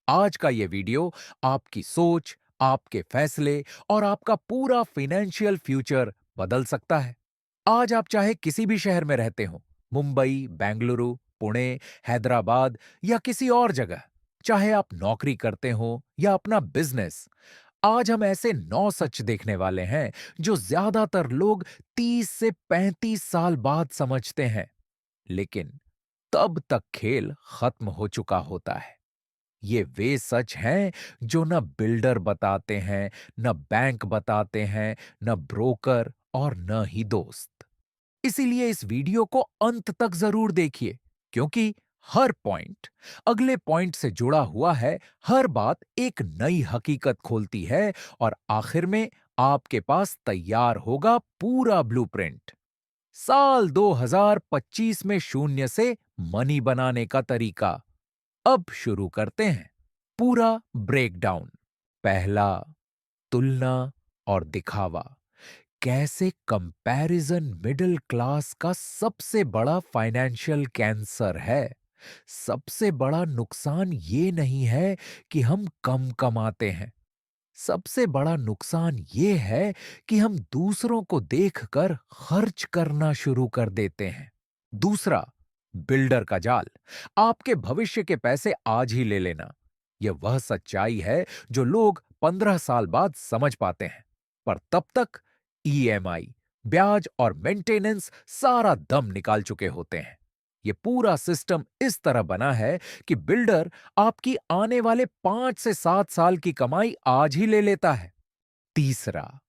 आज का ये वीडियो आपकी सोच, आपके फैसले और आपका पूरा फाइनेंशियल फ्यूचर बदल सकता है। आज आप चाहे किसी भी शहर में रहते हो, मुंबई, बेंगलुरु, पुणे, हैदराबाद या किसी और जगह, चाहे आप नौकरी करते हो या अपना बिजनेस, आज हम ऐसे 9 सच देखने वाले हैं जो ज्यादातर लोग 30 से 35 साल बाद समझते हैं, लेकिन तब तक खेल खत्म हो चुका होता है। ये वे सच हैं जो न बिल्डर बताते हैं, न बैंक बताते हैं, न ब्रोकर और न ही दोस्त। इसीलिए इस वीडियो को अंत तक जरूर देखिए, क्योंकि हर पॉइंट अगले पॉइंट से जुड़ा हुआ है। हर बात एक नई हकीकत खोलती है और आखिर में आपके पास तैयार होगा पूरा ब्लूप्रिंट। साल 2025 में शून्य से मनी बनाने का तरीका। अब शुरू करते हैं पूरा ब्रेकडाउन। पहला, तुलना और दिखावा। कैसे कंपैरिजन मिडिल क्लास का सबसे बड़ा फाइनेंशियल कैंसर है। सबसे बड़ा नुकसान ये नहीं है कि हम कम कमाते हैं, सबसे बड़ा नुकसान ये है कि हम दूसरों को देखकर खर्च करना शुरू कर देते हैं। दूसरा, बिल्डर का जाल। आपके भविष्य के पैसे आज ही ले लेना। यह वह सच्चाई है जो लोग 15 साल बाद समझ पाते हैं, पर तब तक ईएमआई, ब्याज और मेंटेनेंस सारा दम निकाल चुके होते हैं। यह पूरा सिस्टम इस तरह बना है कि बिल्डर आपकी आने वाले 5 से 7 साल की कमाई आज ही ले लेता है। तीसरा,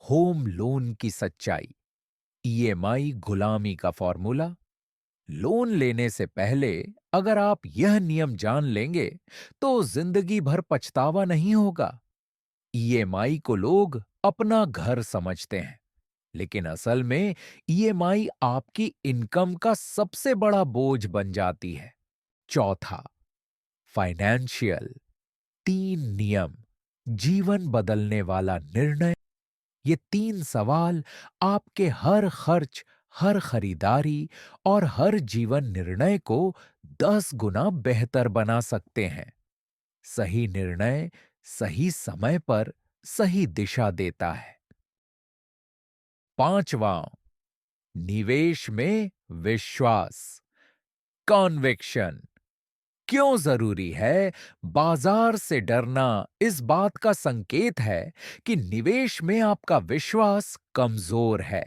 होम लोन की सच्चाई। ईएमआई गुलामी का फॉर्मूला। लोन लेने से पहले अगर आप यह नियम जान लेंगे तो जिंदगी भर पछतावा नहीं होगा। ईएमआई को लोग अपना घर समझते हैं, लेकिन असल में ईएमआई आपकी इनकम का सबसे बड़ा बोझ बन जाती है। चौथा, फाइनेंशियल 3 नियम, जीवन बदलने वाला निर्णय। ये 3 सवाल आपके हर खर्च, हर खरीदारी और हर जीवन निर्णय को 10 गुना बेहतर बना सकते हैं। सही निर्णय सही समय पर सही दिशा देता है। पांचवा, निवेश में विश्वास, कॉन्विक्शन। क्यों जरूरी है? बाजार से डरना इस बात का संकेत है कि निवेश में आपका विश्वास कमजोर है।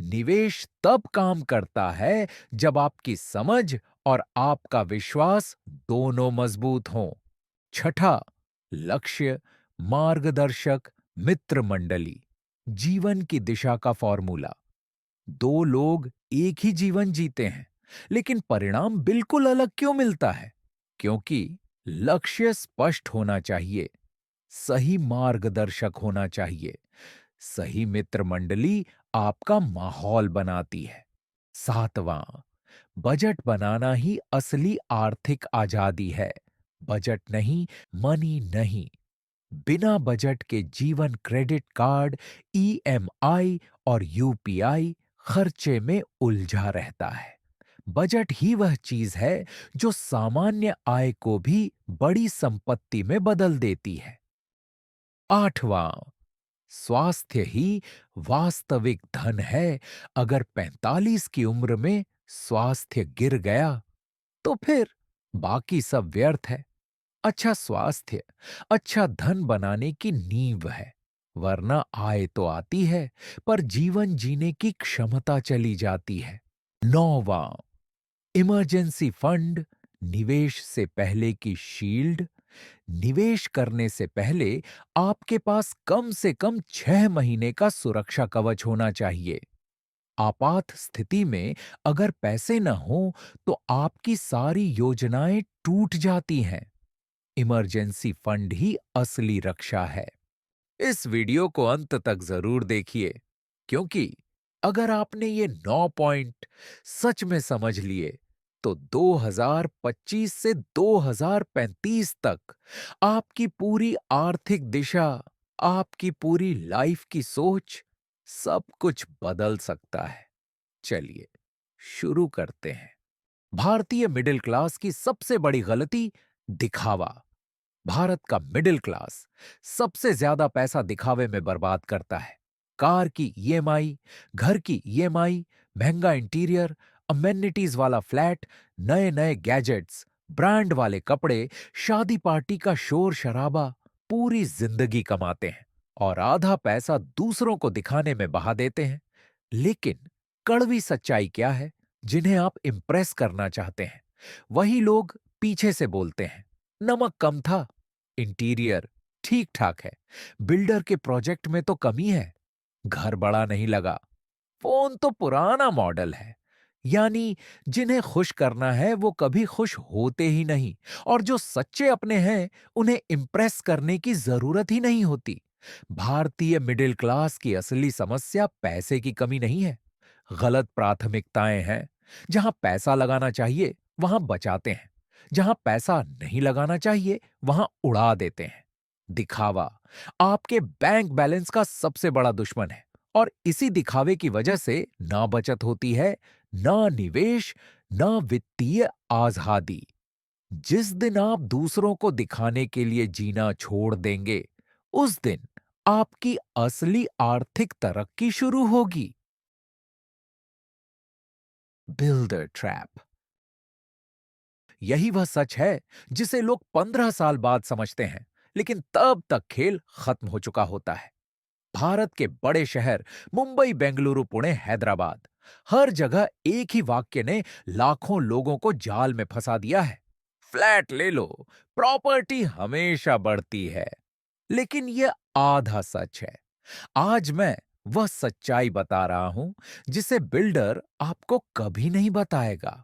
निवेश तब काम करता है जब आपकी समझ और आपका विश्वास दोनों मजबूत हों। छठा, लक्ष्य, मार्गदर्शक, मित्र मंडली, जीवन की दिशा का फॉर्मूला। दो लोग एक ही जीवन जीते हैं, लेकिन परिणाम बिल्कुल अलग क्यों मिलता है? क्योंकि लक्ष्य स्पष्ट होना चाहिए, सही मार्गदर्शक होना चाहिए, सही मित्र मंडली आपका माहौल बनाती है। सातवां, बजट बनाना ही असली आर्थिक आजादी है। बजट नहीं, मनी नहीं। बिना बजट के जीवन क्रेडिट कार्ड, ईएमआई और यूपीआई खर्चे में उलझा रहता है। बजट ही वह चीज है जो सामान्य आय को भी बड़ी संपत्ति में बदल देती है। आठवां, स्वास्थ्य ही वास्तविक धन है। अगर 45 की उम्र में स्वास्थ्य गिर गया तो फिर बाकी सब व्यर्थ है। अच्छा स्वास्थ्य अच्छा धन बनाने की नींव है, वरना आय तो आती है पर जीवन जीने की क्षमता चली जाती है। नौवां, इमरजेंसी फंड, निवेश से पहले की शील्ड। निवेश करने से पहले आपके पास कम से कम 6 महीने का सुरक्षा कवच होना चाहिए। आपात स्थिति में अगर पैसे न हो तो आपकी सारी योजनाएं टूट जाती हैं। इमरजेंसी फंड ही असली रक्षा है। इस वीडियो को अंत तक जरूर देखिए, क्योंकि अगर आपने ये 9 पॉइंट सच में समझ लिए तो 2025 से 2035 तक आपकी पूरी आर्थिक दिशा, आपकी पूरी लाइफ की सोच, सब कुछ बदल सकता है। चलिए शुरू करते हैं। भारतीय मिडिल क्लास की सबसे बड़ी गलती, दिखावा। भारत का मिडिल क्लास सबसे ज्यादा पैसा दिखावे में बर्बाद करता है। कार की ईएमआई, घर की ईएमआई, महंगा इंटीरियर, अमेनिटीज वाला फ्लैट, नए नए गैजेट्स, ब्रांड वाले कपड़े, शादी पार्टी का शोर शराबा, पूरी जिंदगी कमाते हैं और आधा पैसा दूसरों को दिखाने में बहा देते हैं। लेकिन कड़वी सच्चाई क्या है? जिन्हें आप इंप्रेस करना चाहते हैं वही लोग पीछे से बोलते हैं, नमक कम था, इंटीरियर ठीक ठाक है, बिल्डर के प्रोजेक्ट में तो कमी है, घर बड़ा नहीं लगा, फोन तो पुराना मॉडल है। यानी जिन्हें खुश करना है वो कभी खुश होते ही नहीं, और जो सच्चे अपने हैं उन्हें इंप्रेस करने की जरूरत ही नहीं होती। भारतीय मिडिल क्लास की असली समस्या पैसे की कमी नहीं है, गलत प्राथमिकताएं हैं। जहां पैसा लगाना चाहिए वहां बचाते हैं, जहां पैसा नहीं लगाना चाहिए वहां उड़ा देते हैं। दिखावा आपके बैंक बैलेंस का सबसे बड़ा दुश्मन है, और इसी दिखावे की वजह से ना बचत होती है, ना निवेश, ना वित्तीय आजादी। जिस दिन आप दूसरों को दिखाने के लिए जीना छोड़ देंगे, उस दिन आपकी असली आर्थिक तरक्की शुरू होगी। बिल्डर ट्रैप यही वह सच है जिसे लोग 15 साल बाद समझते हैं, लेकिन तब तक खेल खत्म हो चुका होता है। भारत के बड़े शहर मुंबई, बेंगलुरु, पुणे, हैदराबाद, हर जगह एक ही वाक्य ने लाखों लोगों को जाल में फंसा दिया है। फ्लैट ले लो, प्रॉपर्टी हमेशा बढ़ती है। लेकिन यह आधा सच है। आज मैं वह सच्चाई बता रहा हूं जिसे बिल्डर आपको कभी नहीं बताएगा।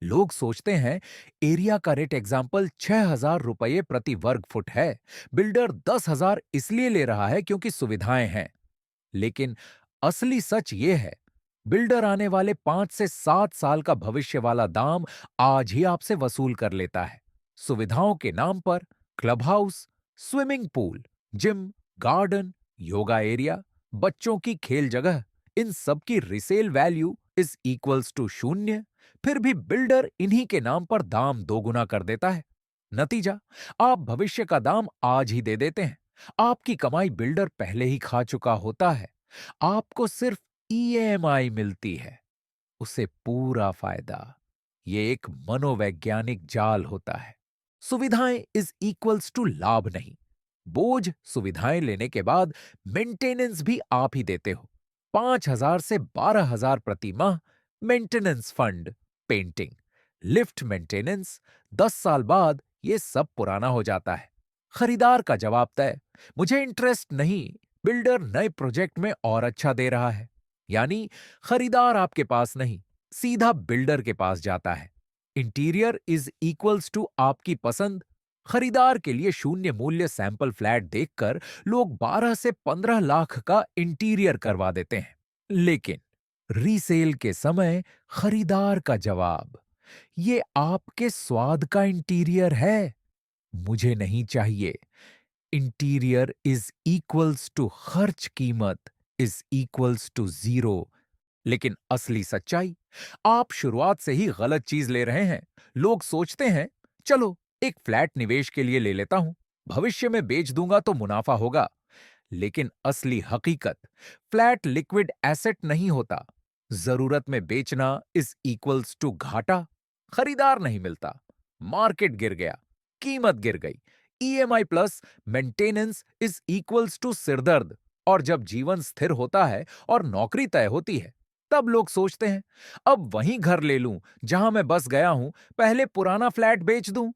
लोग सोचते हैं एरिया का रेट एग्जाम्पल 6,000 रुपये प्रति वर्ग फुट है, बिल्डर 10,000 इसलिए ले रहा है क्योंकि सुविधाएं हैं। लेकिन असली सच ये है, बिल्डर आने वाले 5 से 7 साल का भविष्य वाला दाम आज ही आपसे वसूल कर लेता है। सुविधाओं के नाम पर club house, swimming pool, gym, garden, yoga area, बच्चों की खेल जगह, इन सब की resale value is equals to शून्य। फिर भी बिल्डर इन्हीं के नाम पर दाम दोगुना कर देता है। नतीजा, आप भविष्य का दाम आज ही दे देते हैं। आपकी कमाई बिल्डर पहले ही खा चुका होता है। आपको सिर्फ ईएमआई मिलती है, उसे पूरा फायदा। ये एक मनोवैज्ञानिक जाल होता है। सुविधाएं इज इक्वल्स टू लाभ नहीं। बोझ सुविधाएं लेने के बाद मेंटेनेंस भी आप ही देते हो। 5,000 से 12,000 प्रति माह maintenance fund, painting, lift maintenance, 10 साल बाद ये सब पुराना हो जाता है। खरीदार का जवाब तय, मुझे इंटरेस्ट नहीं, बिल्डर नए प्रोजेक्ट में और अच्छा दे रहा है। यानी खरीदार आपके पास नहीं, सीधा बिल्डर के पास जाता है। इंटीरियर इज इक्वल्स टू आपकी पसंद। खरीदार के लिए शून्य मूल्य सैंपल फ्लैट देखकर लोग 12 से 15 लाख का इंटीरियर करवा देते हैं। लेकिन रीसेल के समय खरीदार का जवाब, ये आपके स्वाद का इंटीरियर है, मुझे नहीं चाहिए। इंटीरियर इज इक्वल्स टू खर्च कीमत इज इक्वल्स टू जीरो। लेकिन असली सच्चाई, आप शुरुआत से ही गलत चीज ले रहे हैं। लोग सोचते हैं, चलो एक फ्लैट निवेश के लिए ले लेता हूं, भविष्य में बेच दूंगा तो मुनाफा होगा। लेकिन असली हकीकत, फ्लैट लिक्विड एसेट नहीं होता। जरूरत में बेचना इज इक्वल्स टू घाटा। खरीदार नहीं मिलता, मार्केट गिर गया, कीमत गिर गई, EMI plus maintenance is equals to सिरदर्द। और जब जीवन स्थिर होता है और नौकरी तय होती है, तब लोग सोचते हैं, अब वहीं घर ले लूं जहां मैं बस गया हूं, पहले पुराना फ्लैट बेच दूं।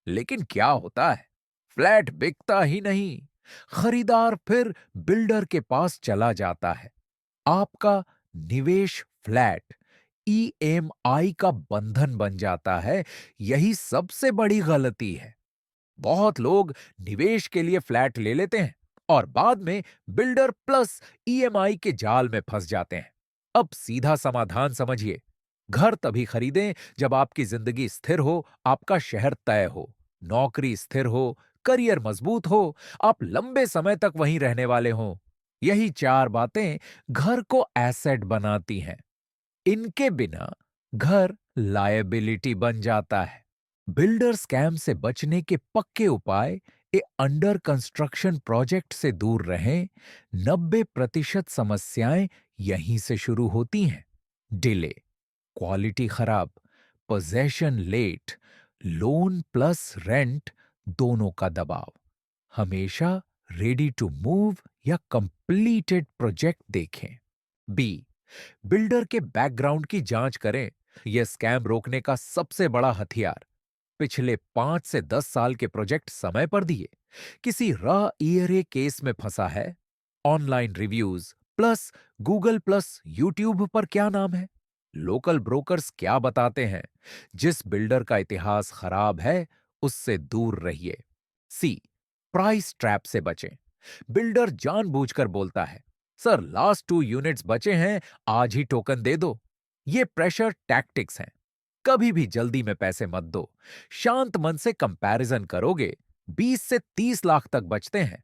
लेकिन क्या होता है? फ्लैट बिकता ही नहीं। खरीदार फिर बिल्डर के पास चला जाता है। आपका निवेश फ्लैट ईएमआई का बंधन बन जाता है। यही सबसे बड़ी गलती है। बहुत लोग निवेश के लिए फ्लैट ले लेते हैं और बाद में बिल्डर प्लस ईएमआई के जाल में फंस जाते हैं। अब सीधा समाधान समझिए, घर तभी खरीदें जब आपकी जिंदगी स्थिर हो, आपका शहर तय हो, नौकरी स्थिर हो, करियर मजबूत हो, आप लंबे समय तक वहीं रहने वाले हों। यही चार बातें घर को एसेट बनाती हैं। इनके बिना घर लायबिलिटी बन जाता है। बिल्डर स्कैम से बचने के पक्के उपाय अंडर कंस्ट्रक्शन प्रोजेक्ट से दूर रहें। 90% समस्याएं यहीं से शुरू होती हैं। डिले, क्वालिटी खराब, possession late, loan plus rent दोनों का दबाव। हमेशा रेडी टू मूव या कंप्लीटेड प्रोजेक्ट देखें। बी, बिल्डर के बैकग्राउंड की जांच करें। यह स्कैम रोकने का सबसे बड़ा हथियार। पिछले 5 से 10 साल के प्रोजेक्ट समय पर दिए, किसी रॉ ईआरए केस में फंसा है, online reviews plus Google plus YouTube पर क्या नाम है, लोकल ब्रोकर्स क्या बताते हैं। जिस बिल्डर का इतिहास खराब है उससे दूर रहिए। सी, प्राइस ट्रैप से बचें। बिल्डर जानबूझकर बोलता है, सर लास्ट 2 यूनिट्स बचे हैं, आज ही टोकन दे दो। ये प्रेशर टैक्टिक्स हैं। कभी भी जल्दी में पैसे मत दो। शांत मन से कंपैरिजन करोगे, 20 से 30 लाख तक बचते हैं।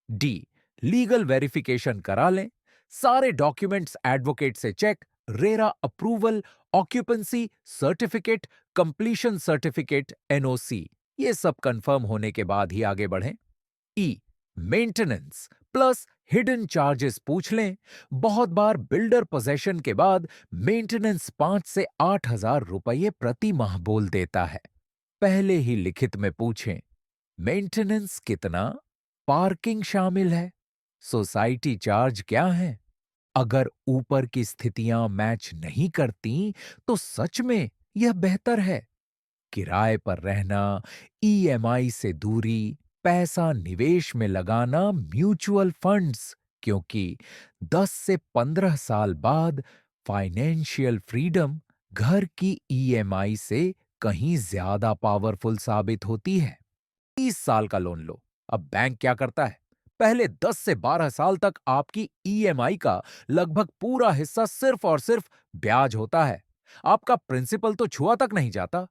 डी, लीगल वेरिफिकेशन करा लें। सारे डॉक्यूमेंट्स एडवोकेट से check, RERA approval, occupancy certificate, completion certificate, NOC, ये सब कंफर्म होने के बाद ही आगे बढ़ें। E, maintenance plus hidden charges पूछ लें। बहुत बार बिल्डर पोजेशन के बाद मेंटेनेंस 5 से 8 हजार रुपये प्रति माह बोल देता है। पहले ही लिखित में पूछें, मेंटेनेंस कितना, पार्किंग शामिल है, सोसाइटी चार्ज क्या है। अगर ऊपर की स्थितियां मैच नहीं करती तो सच में यह बेहतर है। किराए पर रहना, ईएमआई से दूरी, पैसा निवेश में लगाना, म्यूचुअल फंड्स, क्योंकि 10 से 15 साल बाद फाइनेंशियल फ्रीडम घर की ईएमआई से कहीं ज्यादा पावरफुल साबित होती है। 30 साल का लोन लो। अब बैंक क्या करता है? पहले 10 से 12 साल तक आपकी ईएमआई का लगभग पूरा हिस्सा सिर्फ और सिर्फ ब्याज होता है। आपका प्रिंसिपल तो छुआ तक नहीं जाता।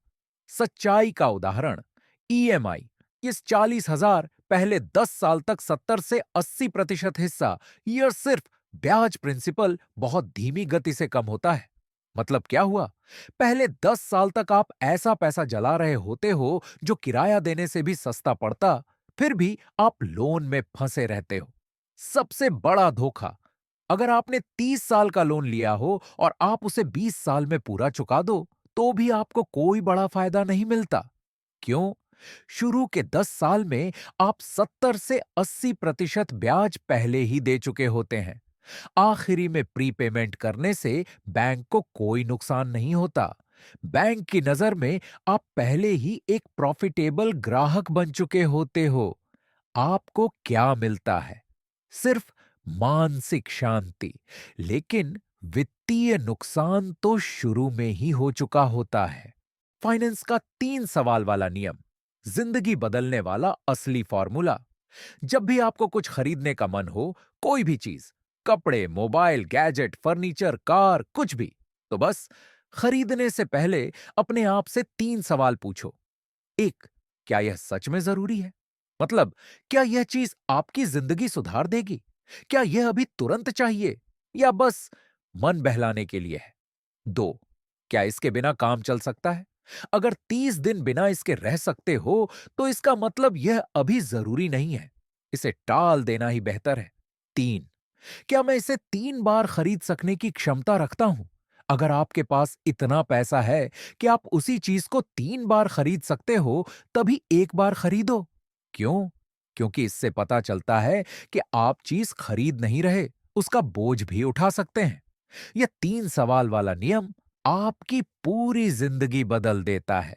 सच्चाई का उदाहरण, ईएमआई इस 40,000 पहले 10 साल तक 70 से 80% हिस्सा, यह सिर्फ ब्याज प्रिंसिपल बहुत धीमी गति से कम होता है। मतलब क्या हुआ? पहले 10 साल तक आप ऐसा पैसा जला रहे होते हो जो किराया देने से भी सस्ता पड़ता, फिर भी आप लोन में फंसे रहते हो। सबसे बड़ा धोखा, अगर आपने 30 साल का लोन लिया हो और आप उसे 20 साल में पूरा चुका दो, तो भी आपको कोई बड़ा फायदा नहीं मिलता। क्यों? शुरू के 10 साल में आप 70 से 80% ब्याज पहले ही दे चुके होते हैं। आखिरी में प्रीपेमेंट करने से बैंक को कोई नुकसान नहीं होता। बैंक की नजर में आप पहले ही एक प्रॉफिटेबल ग्राहक बन चुके होते हो। आपको क्या मिलता है? सिर्फ मानसिक शांति, लेकिन वित्तीय नुकसान तो शुरू में ही हो चुका होता है। फाइनेंस का 3 सवाल वाला नियम, जिंदगी बदलने वाला असली फॉर्मूला। जब भी आपको कुछ खरीदने का मन हो, कोई भी चीज, कपड़े, मोबाइल, गैजेट, फर्नीचर, कार, कुछ भी, तो बस खरीदने से पहले अपने आप से 3 सवाल पूछो। 1, क्या यह सच में जरूरी है? मतलब, क्या यह चीज आपकी जिंदगी सुधार देगी? क्या यह अभी तुरंत चाहिए या बस मन बहलाने के लिए है? 2, क्या इसके बिना काम चल सकता है? अगर 30 दिन बिना इसके रह सकते हो, तो इसका मतलब यह अभी जरूरी नहीं है। इसे टाल देना ही बेहतर है। 3, क्या मैं इसे 3 बार खरीद सकने की क्षमता रखता हूं? अगर आपके पास इतना पैसा है कि आप उसी चीज को 3 बार खरीद सकते हो, तभी एक बार खरीदो। क्यों? क्योंकि इससे पता चलता है कि आप चीज खरीद नहीं रहे, उसका बोझ भी उठा सकते हैं। यह 3 सवाल वाला नियम आपकी पूरी जिंदगी बदल देता है,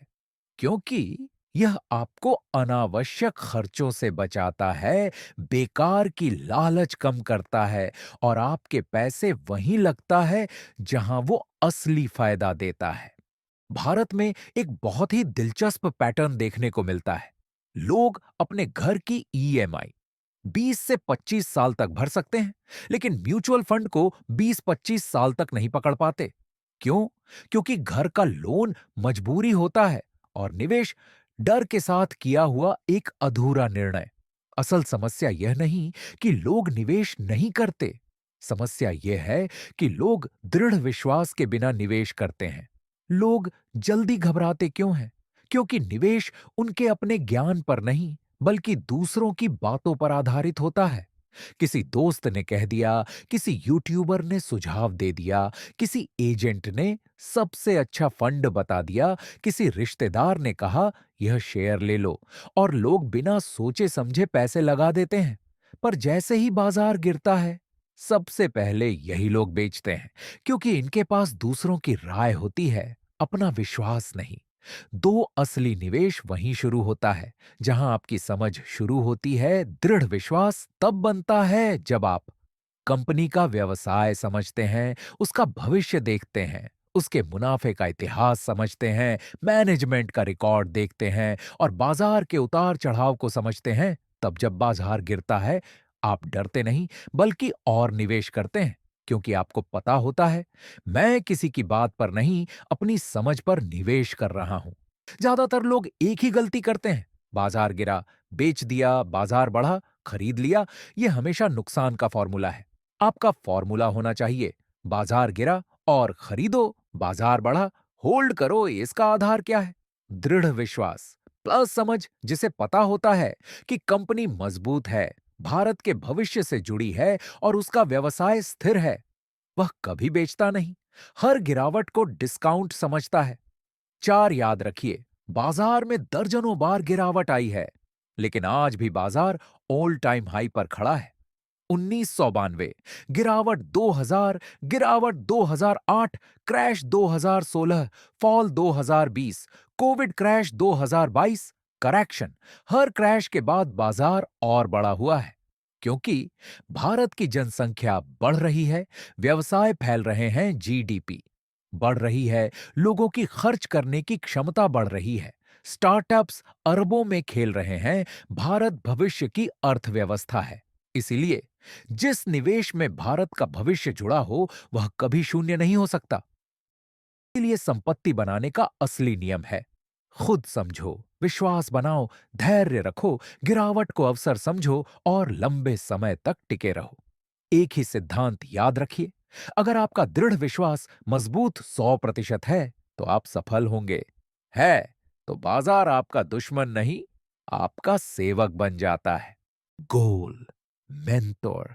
क्योंकि यह आपको अनावश्यक खर्चों से बचाता है, बेकार की लालच कम करता है और आपके पैसे वहीं लगता है जहां वो असली फायदा देता है। भारत में एक बहुत ही दिलचस्प पैटर्न देखने को मिलता है। लोग अपने घर की ईएमआई 20 से 25 साल तक भर सकते हैं, लेकिन म्यूचुअल फंड को 20-25 साल तक नहीं पकड़ पाते। क्यों? क्योंकि घर का लोन मजबूरी होता है और निवेश डर के साथ किया हुआ एक अधूरा निर्णय। असल समस्या यह नहीं कि लोग निवेश नहीं करते। समस्या यह है कि लोग दृढ़ विश्वास के बिना निवेश करते हैं। लोग जल्दी घबराते क्यों हैं? क्योंकि निवेश उनके अपने ज्ञान पर नहीं, बल्कि दूसरों की बातों पर आधारित होता है। किसी दोस्त ने कह दिया, किसी यूट्यूबर ने सुझाव दे दिया, किसी एजेंट ने सबसे अच्छा फंड बता दिया, किसी रिश्तेदार ने कहा यह शेयर ले लो, और लोग बिना सोचे समझे पैसे लगा देते हैं। पर जैसे ही बाजार गिरता है, सबसे पहले यही लोग बेचते हैं, क्योंकि इनके पास दूसरों की राय होती है, अपना विश्वास नहीं। दो असली निवेश वहीं शुरू होता है, जहां आपकी समझ शुरू होती है। दृढ़ विश्वास तब बनता है जब आप कंपनी का व्यवसाय समझते हैं, उसका भविष्य देखते हैं, उसके मुनाफे का इतिहास समझते हैं, मैनेजमेंट का रिकॉर्ड देखते हैं और बाजार के उतार चढ़ाव को समझते हैं। तब जब बाजार गिरता है, आप डरते नहीं, बल्कि और निवेश करते हैं, क्योंकि आपको पता होता है, मैं किसी की बात पर नहीं, अपनी समझ पर निवेश कर रहा हूं। ज्यादातर लोग एक ही गलती करते हैं। बाजार गिरा, बेच दिया, बाजार बढ़ा, खरीद लिया। यह हमेशा नुकसान का फॉर्मूला है। आपका फॉर्मूला होना चाहिए, बाजार गिरा और खरीदो, बाजार बढ़ा, होल्ड करो। इसका आधार क्या है? दृढ़ विश्वास प्लस समझ, जिसे पता होता है कि कंपनी मजबूत है, भारत के भविष्य से जुड़ी है और उसका व्यवसाय स्थिर है। वह कभी बेचता नहीं, हर गिरावट को डिस्काउंट समझता है। चार याद रखिए, बाजार में दर्जनों बार गिरावट आई है, लेकिन आज भी बाजार ऑल टाइम हाई पर खड़ा है। 1992, गिरावट 2000, गिरावट 2008, crash 2016, fall 2020, Covid crash 2022, correction. हर क्रैश के बाद बाजार और बढ़ा हुआ है, क्योंकि भारत की जनसंख्या बढ़ रही है, व्यवसाय फैल रहे हैं, जीडीपी बढ़ रही है, लोगों की खर्च करने की क्षमता बढ़ रही है, स्टार्टअप्स अरबों में खेल रहे हैं, भारत भविष्य की अर्थव्यवस्था है। इसीलिए जिस निवेश में भारत का भविष्य जुड़ा हो, वह कभी शून्य नहीं हो सकता। इसीलिए संपत्ति बनाने का असली नियम है, खुद समझो, विश्वास बनाओ, धैर्य रखो, गिरावट को अवसर समझो और लंबे समय तक टिके रहो। एक ही सिद्धांत याद रखिए, अगर आपका दृढ़ विश्वास मजबूत 100% है, तो आप सफल होंगे। है तो बाजार आपका दुश्मन नहीं, आपका सेवक बन जाता है। गोल, मेंटोर,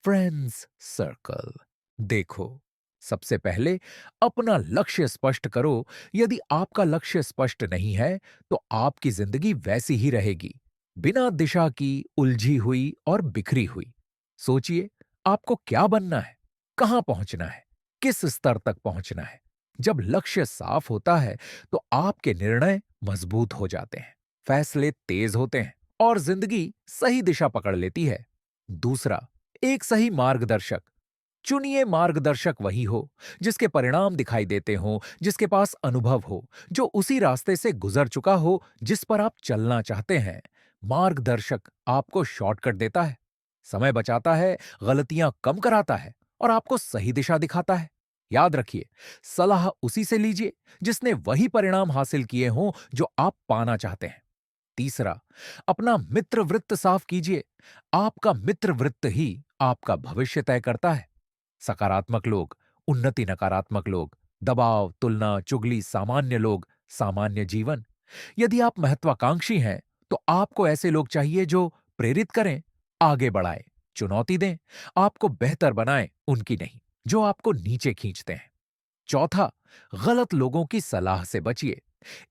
फ्रेंड्स सर्कल। देखो, सबसे पहले अपना लक्ष्य स्पष्ट करो। यदि आपका लक्ष्य स्पष्ट नहीं है, तो आपकी जिंदगी वैसी ही रहेगी, बिना दिशा की, उलझी हुई और बिखरी हुई। सोचिए, आपको क्या बनना है, कहां पहुंचना है, किस स्तर तक पहुंचना है। जब लक्ष्य साफ होता है, तो आपके निर्णय मजबूत हो जाते हैं, फैसले तेज होते हैं और जिंदगी सही दिशा पकड़ लेती है। दूसरा, एक सही मार्गदर्शक। चुनिए मार्गदर्शक वही हो जिसके परिणाम दिखाई देते हो, जिसके पास अनुभव हो, जो उसी रास्ते से गुजर चुका हो जिस पर आप चलना चाहते हैं। मार्गदर्शक आपको शॉर्टकट देता है, समय बचाता है, गलतियां कम कराता है और आपको सही दिशा दिखाता है। याद रखिए, सलाह उसी से लीजिए जिसने वही परिणाम हासिल किए हों जो आप पाना चाहते हैं। तीसरा, अपना मित्र वृत्त साफ कीजिए। आपका मित्र वृत्त ही आपका भविष्य तय करता है। सकारात्मक लोग, उन्नति, नकारात्मक लोग, दबाव, तुलना, चुगली, सामान्य लोग, सामान्य जीवन। यदि आप महत्वाकांक्षी हैं, तो आपको ऐसे लोग चाहिए जो प्रेरित करें, आगे बढ़ाएं, चुनौती दें, आपको बेहतर बनाएं, उनकी नहीं, जो आपको नीचे खींचते हैं। चौथा, गलत लोगों की सलाह से बचिए।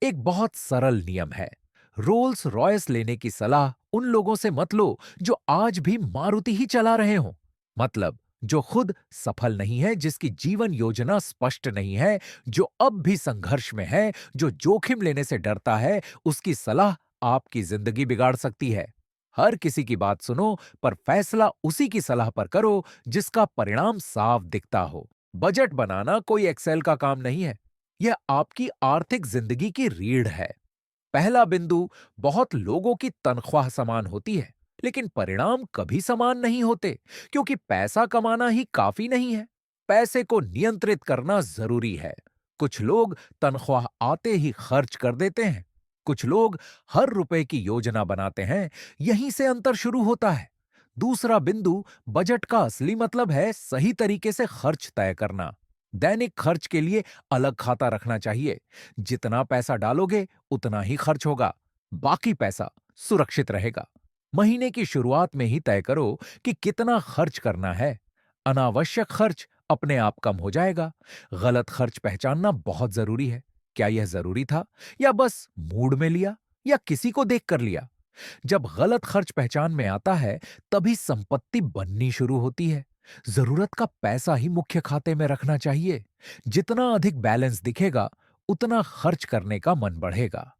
एक बहुत सरल नियम है, रोल्स रॉयस लेने की सलाह उन लोगों से मत लो जो आज भी मारुति ही चला रहे हो। मतलब, जो खुद सफल नहीं है, जिसकी जीवन योजना स्पष्ट नहीं है, जो अब भी संघर्ष में है, जो जोखिम लेने से डरता है, उसकी सलाह आपकी जिंदगी बिगाड़ सकती है। हर किसी की बात सुनो, पर फैसला उसी की सलाह पर करो जिसका परिणाम साफ दिखता हो। बजट बनाना कोई एक्सेल का काम नहीं है, यह आपकी आर्थिक जिंदगी की रीढ़ है। पहला बिंदु, बहुत लोगों की तनख्वाह समान होती है, लेकिन परिणाम कभी समान नहीं होते, क्योंकि पैसा कमाना ही काफी नहीं है, पैसे को नियंत्रित करना जरूरी है। कुछ लोग तनख्वाह आते ही खर्च कर देते हैं, कुछ लोग हर रुपए की योजना बनाते हैं। यहीं से अंतर शुरू होता है। दूसरा बिंदु, बजट का असली मतलब है सही तरीके से खर्च तय करना। दैनिक खर्च के लिए अलग खाता रखना चाहिए। जितना पैसा डालोगे, उतना ही खर्च होगा। बाकी पैसा सुरक्षित रहेगा। महीने की शुरुआत में ही तय करो कि कितना खर्च करना है। अनावश्यक खर्च अपने आप कम हो जाएगा। गलत खर्च पहचानना बहुत जरूरी है। क्या यह जरूरी था, या बस मूड में लिया, या किसी को देख कर लिया? जब गलत खर्च पहचान में आता है, तभी संपत्ति बननी शुरू होती है। जरूरत का पैसा ही मुख्य खाते में रखना चाहिए। जितना अधिक बैलेंस दिखेगा, उतना खर्च करने का मन बढ़ेगा।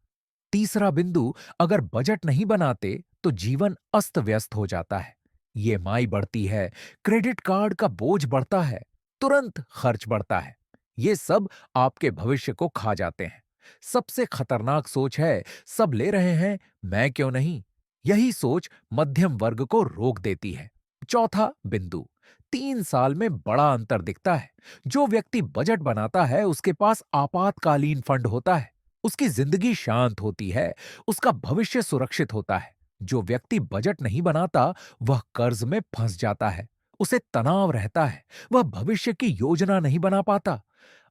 तीसरा बिंदु, अगर बजट नहीं बनाते तो जीवन अस्त व्यस्त हो जाता है। ईएमआई बढ़ती है, क्रेडिट कार्ड का बोझ बढ़ता है, तुरंत खर्च बढ़ता है। ये सब आपके भविष्य को खा जाते हैं। सबसे खतरनाक सोच है, सब ले रहे हैं, मैं क्यों नहीं? यही सोच मध्यम वर्ग को रोक देती है। चौथा बिंदु, 3 साल में बड़ा अंतर दिखता है। जो व्यक्ति बजट बनाता है, उसके पास आपातकालीन फंड होता है। उसकी जिंदगी शांत होती है, उसका भविष्य सुरक्षित होता है। जो व्यक्ति बजट नहीं बनाता, वह कर्ज में फंस जाता है। उसे तनाव रहता है, वह भविष्य की योजना नहीं बना पाता।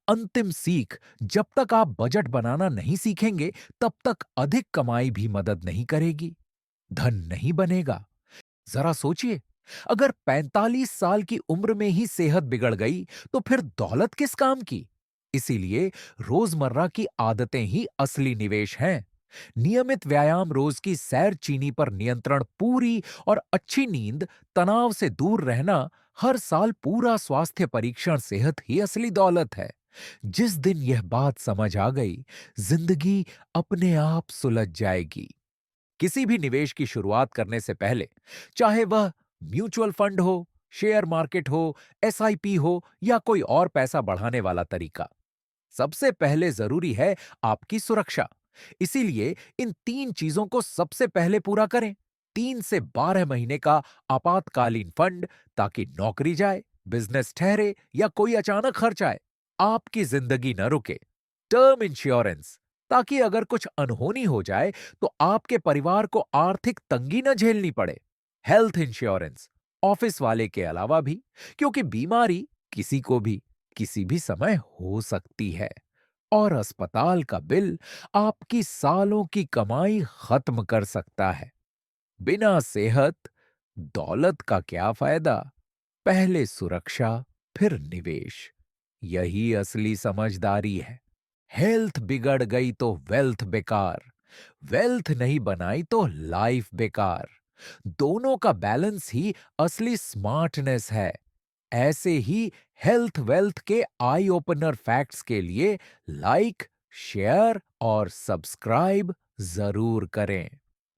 अंतिम सीख, जब तक आप बजट बनाना नहीं सीखेंगे, तब तक अधिक कमाई भी मदद नहीं करेगी। धन नहीं बनेगा। जरा सोचिए, अगर 45 साल की उम्र में ही सेहत बिगड़ गई, तो फिर दौलत किस काम की? इसीलिए रोजमर्रा की आदतें ही असली निवेश हैं। नियमित व्यायाम, रोज की सैर, चीनी पर नियंत्रण, पूरी और अच्छी नींद, तनाव से दूर रहना, हर साल पूरा स्वास्थ्य परीक्षण, सेहत ही असली दौलत है। जिस दिन यह बात समझ आ गई, जिंदगी अपने आप सुलझ जाएगी। किसी भी निवेश की शुरुआत करने से पहले, चाहे वह म्यूचुअल फंड हो, शेयर मार्केट हो, एसआईपी हो, या कोई और पैसा बढ़ाने वाला तरीका, सबसे पहले जरूरी है आपकी सुरक्षा। इसीलिए इन 3 चीजों को सबसे पहले पूरा करें। 3 से 12 महीने का आपातकालीन फंड, ताकि नौकरी जाए, बिजनेस ठहरे, या कोई अचानक खर्च आए, आपकी जिंदगी न रुके। टर्म इंश्योरेंस, ताकि अगर कुछ अनहोनी हो जाए तो आपके परिवार को आर्थिक तंगी न झेलनी पड़े। हेल्थ इंश्योरेंस, ऑफिस वाले के अलावा भी, क्योंकि बीमारी किसी को भी किसी भी समय हो सकती है। और अस्पताल का बिल आपकी सालों की कमाई खत्म कर सकता है। बिना सेहत, दौलत का क्या फायदा? पहले सुरक्षा, फिर निवेश। यही असली समझदारी है। हेल्थ बिगड़ गई तो वेल्थ बेकार, वेल्थ नहीं बनाई तो लाइफ बेकार। दोनों का बैलेंस ही असली स्मार्टनेस है। ऐसे ही हेल्थ वेल्थ के आई ओपनर फैक्ट्स के लिए लाइक, शेयर और सब्सक्राइब जरूर करें।